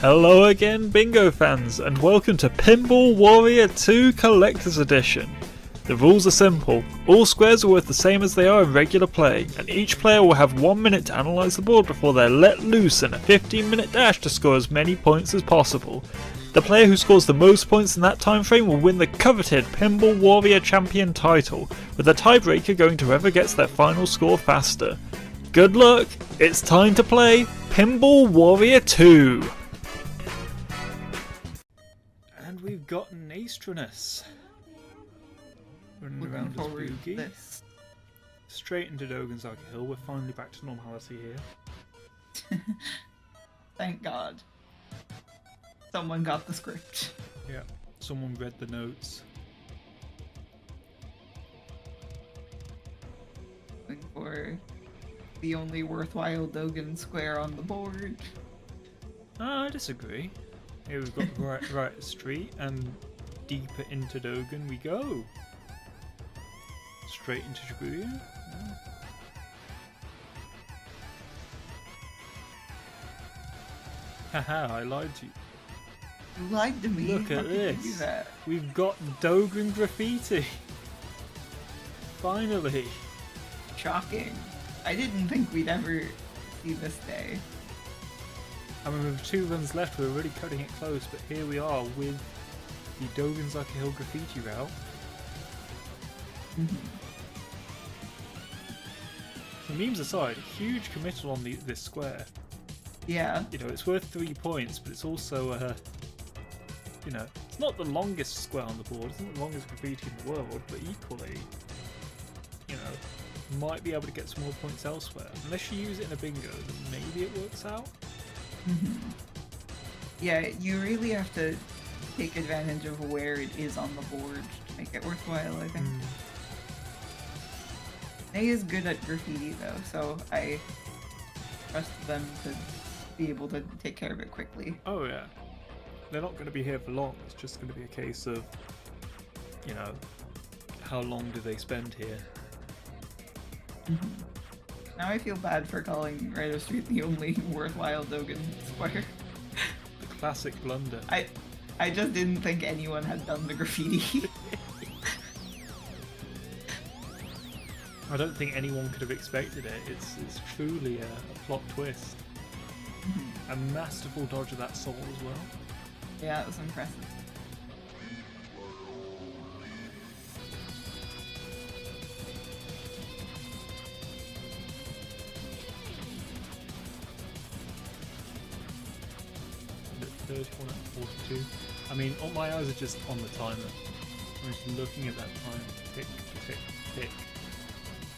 Hello again, Bingo fans, and welcome to Pinball Warrior 2 Collector's Edition. The rules are simple. All squares are worth the same as they are in regular play, and each player will have 1 minute to analyse the board before they're let loose in a 15-minute dash to score as many points as possible. The player who scores the most points in that time frame will win the coveted Pinball Warrior Champion title, with the tiebreaker going to whoever gets their final score faster. Good luck! It's time to play Pinball Warrior 2! And we've got Naestrinus running around as Boogie. Straight into Dogan's Hill. We're finally back to normality here. Thank God. Someone got the script. Yeah, someone read the notes. Looking for the only worthwhile Dogan square on the board. I disagree. Here we've got right street, and deeper into Dogan we go. Straight into Shibuya. Yeah. Haha, I lied to you. You lied to me. Look How at could you do this. that? We've got Dogan graffiti. Finally. Shocking. I didn't think we'd ever see this day. I mean, with 2 runs left, we're already cutting it close, but here we are with the Dogan's Hill graffiti route. So memes aside, huge committal on this square. Yeah. You know, it's worth 3 points, but it's also, you know, it's not the longest square on the board, it's not the longest graffiti in the world, but equally, you know, might be able to get some more points elsewhere. Unless you use it in a bingo, then maybe it works out. Yeah, you really have to take advantage of where it is on the board to make it worthwhile, I think. Nay is good at graffiti though, so I trust them to be able to take care of it quickly. Oh yeah. They're not going to be here for long, it's just going to be a case of, you know, how long do they spend here? Now I feel bad for calling Rider Street the only worthwhile Dogan square. The classic blunder. I just didn't think anyone had done the graffiti. I don't think anyone could have expected it. It's truly a plot twist. A masterful dodge of that soul as well. Yeah, it was impressive. At 31 at 42. I mean, all my eyes are just on the timer. I'm just looking at that time. Tick, tick, tick.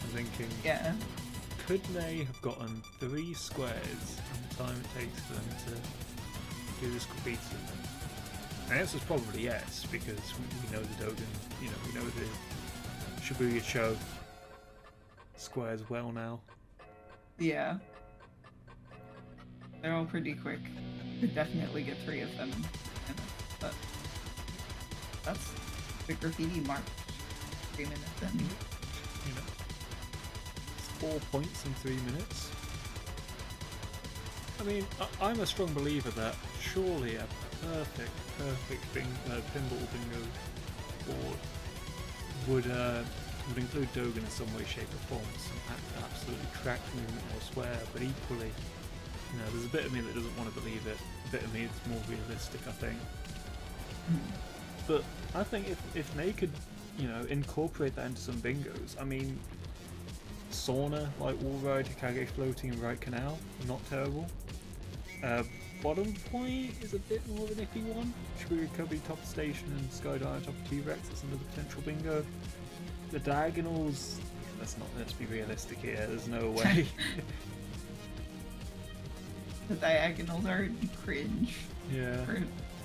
I'm thinking, Yeah. could they have gotten 3 squares in the time it takes for them to do this graffiti? And the answer is probably yes, because we know the Dogan, you know, we know the Shibuya Cho squares well now. Yeah. They're all pretty quick. Could definitely get 3 of them in it, but that's the graffiti mark. 3 minutes then. You know, it's 4 points in 3 minutes. I mean, I'm a strong believer that surely a perfect pinball bingo board would include Dogan in some way, shape, or form. Some absolutely cracked movement or swear, but equally, you know, there's a bit of me that doesn't want to believe it. A bit of me that's more realistic, I think. But I think if they could, you know, incorporate that into some bingos, I mean, Sauna, like Wall Ride, Hikage Floating, and Right Canal, not terrible. Bottom Point is a bit more of an iffy one. Shibuya Kobe top station and Skydive top of T-Rex, that's another potential bingo. The diagonals, let's be realistic here, there's no way. The diagonals are cringe. Yeah.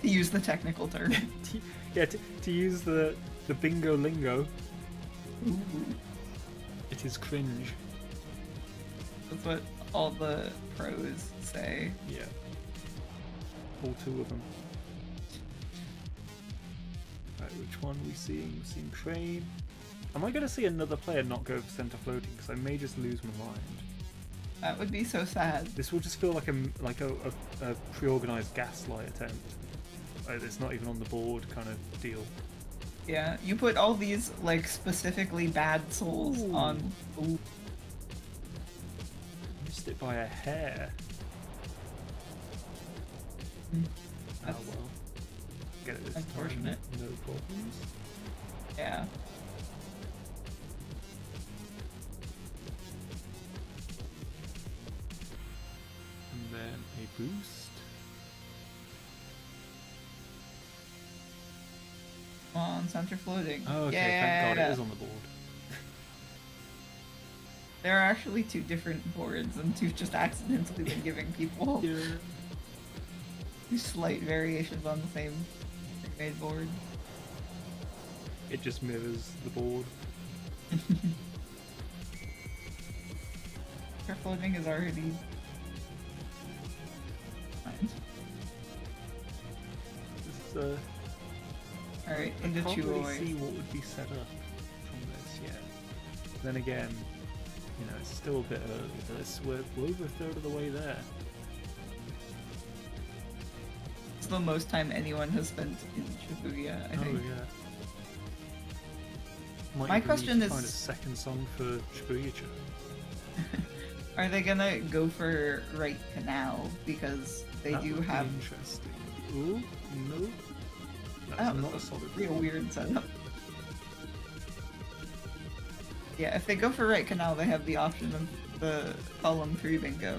To use the technical term. Yeah, to use the bingo lingo. Ooh. It is cringe. That's what all the pros say. Yeah. All 2 of them. Right, which one are we seeing? We're seeing Crane. Am I going to see another player not go for centre floating? Because I may just lose my mind. That would be so sad. This will just feel like a pre-organized gaslight attempt. Like, it's not even on the board kind of deal. Yeah, you put all these like specifically bad souls Ooh. on. Ooh. Missed it by a hair. Oh well. Get it this unfortunate. time. No problems. Yeah. And then a boost. Come on, center floating. Oh, okay, yeah. thank God it is on the board. There are actually two different boards, and two just accidentally been giving people Yeah. two slight variations on the same pre-made board. It just mirrors the board. Center floating is already fine. This is Alright, I into can't two really away. see what would be set up from this yet. Then again, you know, it's still a bit early for this. We're over a third of the way there. It's the most time anyone has spent in Shibuya, I think. Oh yeah. Might My even question need to is- find a second song for Shibuya-chan. Are they gonna go for Right Canal? Because they That do would be have interesting. Ooh, no. That's that not a was solid a real roll. weird setup. Yeah, if they go for Right Canal, they have the option of the column 3 bingo.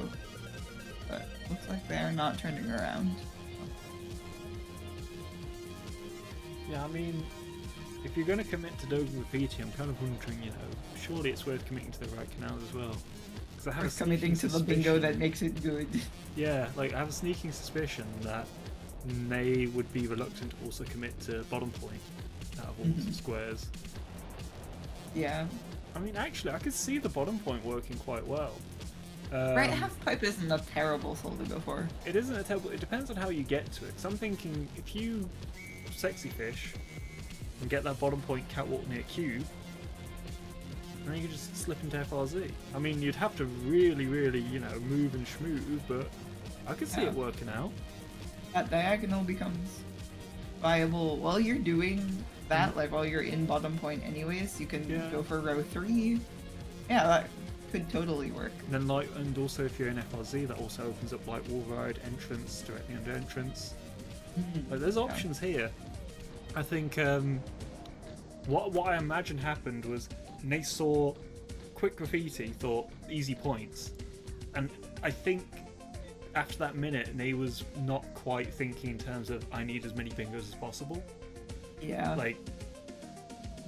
But looks like they are not turning around. Yeah, I mean, if you're going to commit to Dogen Graffiti, I'm kind of wondering, you know, surely it's worth committing to the right canals as well. Because I have Or a committing to sneaking the bingo suspicion- that makes it good. Yeah, like I have a sneaking suspicion that they would be reluctant to also commit to bottom point out of all Mhm. squares. Yeah. I mean, actually, I could see the bottom point working quite well. Right half pipe isn't a terrible soul to go for. It isn't a terrible. It depends on how you get to it. 'Cause I'm thinking if you sexy fish and get that bottom point catwalk near cube, then you can just slip into FRZ. I mean, you'd have to really, you know, move and schmooze, but I could see Yeah. it working out. That diagonal becomes viable while you're doing that, like while you're in bottom point anyways, you can Yeah. go for row 3. Yeah, that could totally work. And then, like, and also if you're in FRZ, that also opens up like wall ride entrance directly under entrance. Like, there's options here. I think what I imagine happened was they saw quick graffiti, thought easy points, and I think after that minute, Nate was not quite thinking in terms of I need as many bingos as possible. Yeah. Like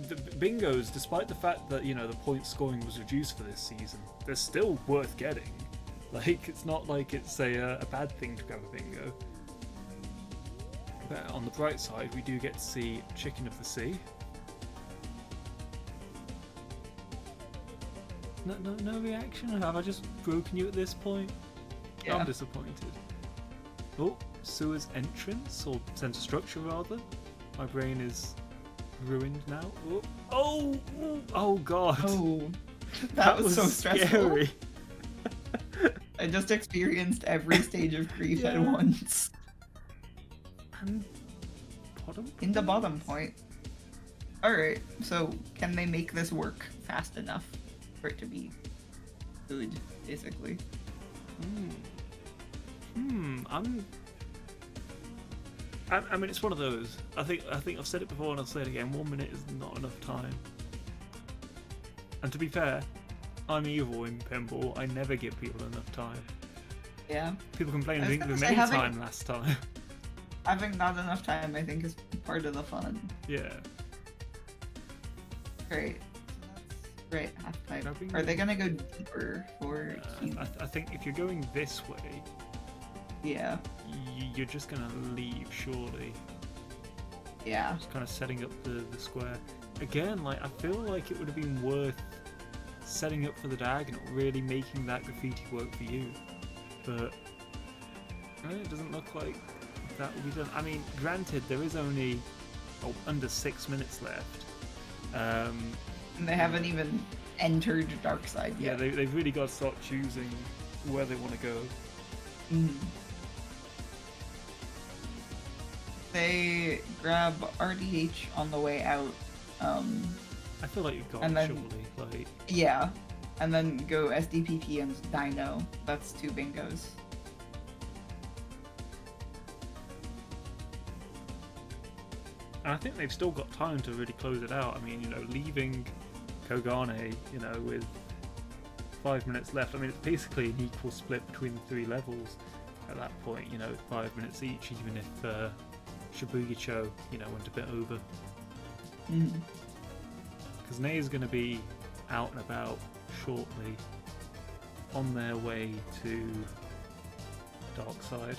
the bingos, despite the fact that you know the point scoring was reduced for this season, they're still worth getting. Like it's not like it's a bad thing to grab a bingo. But on the bright side, we do get to see Chicken of the Sea. No reaction? Have I just broken you at this point? Yeah. I'm disappointed. Oh, sewer's entrance, or center structure rather. My brain is ruined now. Oh god. Oh, that was so stressful. Scary. I just experienced every stage of grief at Yeah. once. And bottom In the point? bottom point. Alright, so can they make this work fast enough for it to be good, basically? I mean, it's one of those. I think I've said it before and I'll say it again. 1 minute is not enough time. And to be fair, I'm evil in pinball. I never give people enough time. Yeah. People complained I I was didn't gonna give say, them any having- time last time. Having not enough time, I think, is part of the fun. Yeah. Great. Right, half pipe. Grabbing Are they the- gonna go deeper for cube? I think if you're going this way, Yeah. you're just gonna leave, surely. Yeah. Just kind of setting up the square. Again, like I feel like it would have been worth setting up for the diagonal, really making that graffiti work for you. But it doesn't look like that will be done. I mean, granted, there is only under 6 minutes left. And they haven't even entered dark side Yeah, yet. they've really got to start choosing where they want to go. They grab RDH on the way out. I feel like you've got And then- surely, like, Yeah. And then go SDPP and Dino. That's 2 bingos. and I think they've still got time to really close it out. I mean, you know, leaving Kogane, you know, with 5 minutes left. I mean, it's basically an equal split between the 3 levels at that point. You know, 5 minutes each, even if Shibuya-cho, you know, went a bit over. Because Ney is going to be out and about shortly, on their way to Dark Side.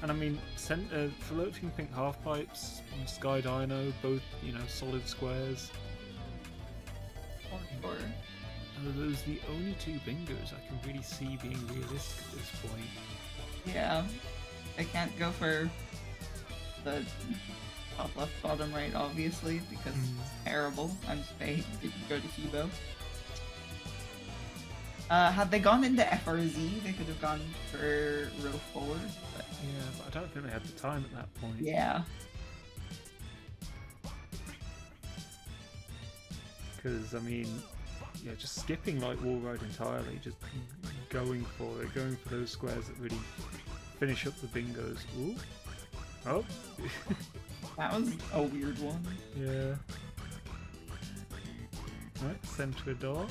And I mean, floating pink half pipes and Sky Dino, both, you know, solid squares. Or Are those the only 2 bingos I can really see being realistic at this point? yeah. They can't go for the top left, bottom right, obviously, because it's terrible, and they didn't go to Kibo. Had they gone into FRZ, they could have gone for row forward, but Yeah, but I don't think they had the time at that point. yeah. Because, I mean, yeah, just skipping Light Wall Ride entirely, just going for those squares that really finish up the bingos. Ooh. Oh. That was a weird one. Yeah. Right, center dock.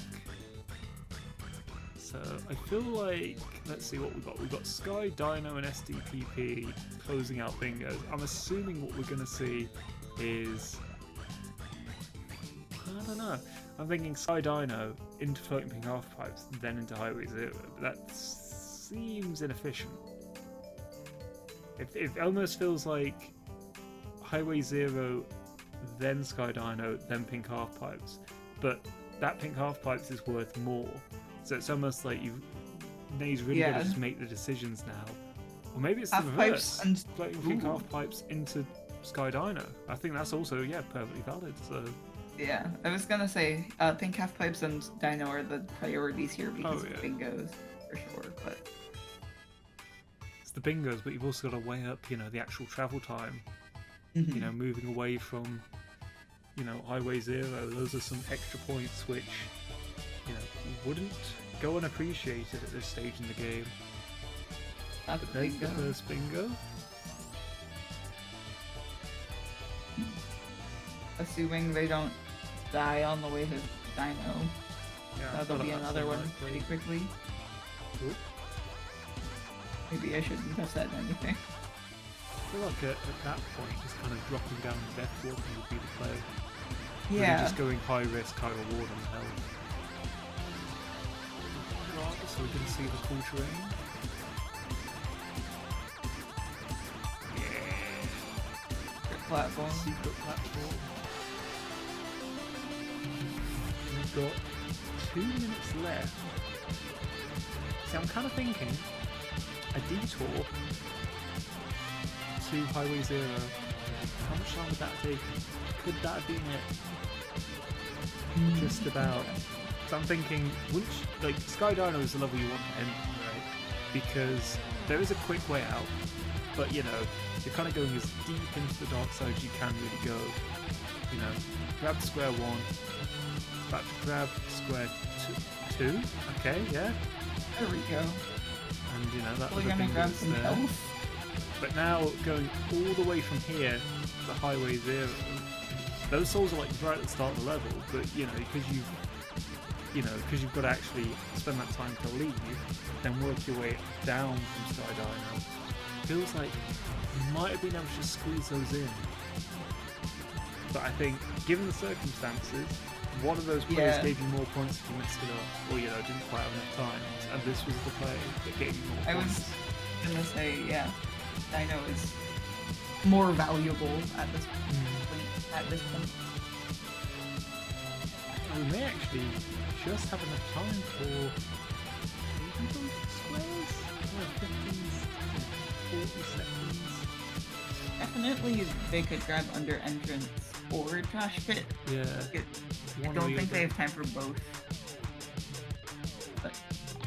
So I feel like, let's see what we've got. We've got Sky, Dino, and SDPP closing out bingos. I'm assuming what we're going to see is, I don't know. I'm thinking Sky Dino into floating pink half pipes, then into Highway Zero. But that seems inefficient. It almost feels like Highway Zero, then Sky Dino, then pink half pipes. But that pink half pipes is worth more. So it's almost like Ney's really got to just make the decisions now. Or maybe it's the Half reverse. pipes and Floating pink half pipes into Sky Dino. I think that's also, yeah, perfectly valid. So yeah, I was gonna say pink half pipes and Dino are the priorities here because of bingos for sure. But it's the bingos, but you've also got to weigh up, you know, the actual travel time. You know, moving away from, you know, Highway Zero. Those are some extra points which, you know, wouldn't go unappreciated at this stage in the game. that's But there's bingo. the first bingo. Assuming they don't die on the way to Dino, Yeah, I that'll feel be like that's another one unlikely. pretty quickly. Ooh. Maybe I shouldn't have said anything. I feel like at that point, just kind of dropping down the death walking would be the play. Really Yeah. just going high risk, high reward on health. Right, so we're going to see the cool terrain. Yeah. Platform. Secret platform. We've got 2 minutes left. See, I'm kind of thinking a detour to Highway Zero. How much time would that take? Could that have been it? Just about. So I'm thinking, like, Sky Dino is the level you want to end, right? Because there is a quick way out, but you know, you're kind of going as deep into the dark side as you can really go. You know, grab square 1, back to grab square 2. Okay, yeah. There we go. And you know, that We're would have gonna been grab good some there. health. But now going all the way from here to Highway Zero, those souls are like right at the start of the level, but you know, because you've got to actually spend that time to leave, then work your way down from Sky Dino. Feels like you might have been able to squeeze those in. But I think, given the circumstances, one of those plays gave you more points if you messed it up, or you know, didn't quite have enough time, and this was the play that gave you more I points. was gonna say, yeah, Dino is more valuable at this point. We may actually just have enough time for maybe those squares? 15, 40 seconds. Definitely they could grab under entrance or Trash Pit. Yeah. I don't think they have time for both. But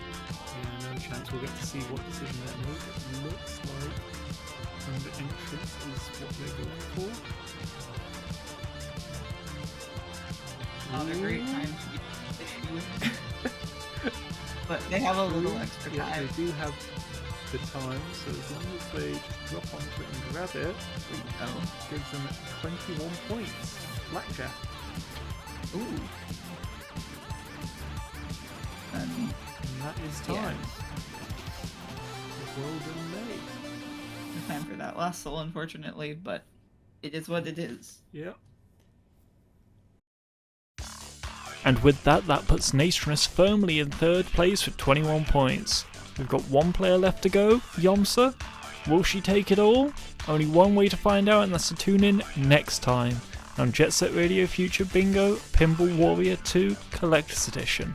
yeah, no chance. We'll get to see what decision that makes. It looks like under entrance is what they're going for. not a great time to be issue. But they have a little extra time. Yeah, they do have the time, so as long as they just drop onto it and grab it, gives them 21 points. Blackjack. Ooh. And that is time. Yeah. Well done, mate. No time for that last soul, unfortunately, but it is what it is. Yep. And with that, that puts Naestrinus firmly in third place with 21 points. We've got one player left to go, Yomsa. Will she take it all? Only one way to find out, and that's to tune in next time on Jet Set Radio Future Bingo Pinball Warrior 2 Collector's Edition.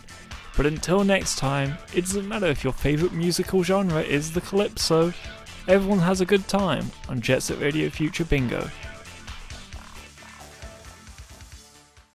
But until next time, it doesn't matter if your favourite musical genre is the Calypso. Everyone has a good time on Jet Set Radio Future Bingo.